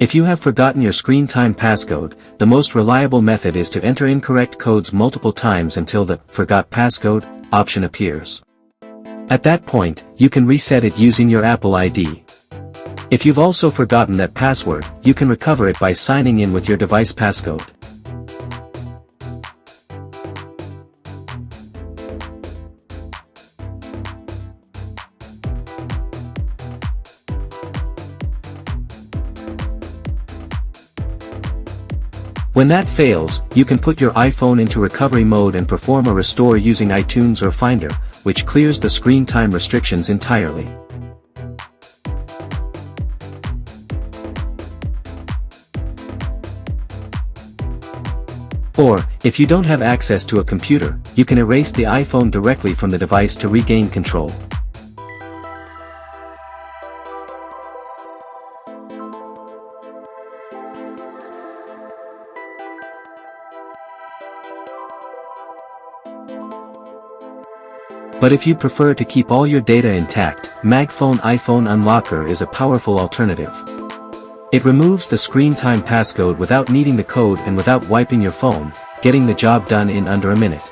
If you have forgotten your screen time passcode, the most reliable method is to enter incorrect codes multiple times until the "Forgot Passcode" option appears. At that point, you can reset it using your Apple ID. If you've also forgotten that password, you can recover it by signing in with your device passcode. When that fails, you can put your iPhone into recovery mode and perform a restore using iTunes or Finder, which clears the screen time restrictions entirely. Or, if you don't have access to a computer, you can erase the iPhone directly from the device to regain control. But if you prefer to keep all your data intact, MagFone iPhone Unlocker is a powerful alternative. It removes the screen time passcode without needing the code and without wiping your phone, getting the job done in under a minute.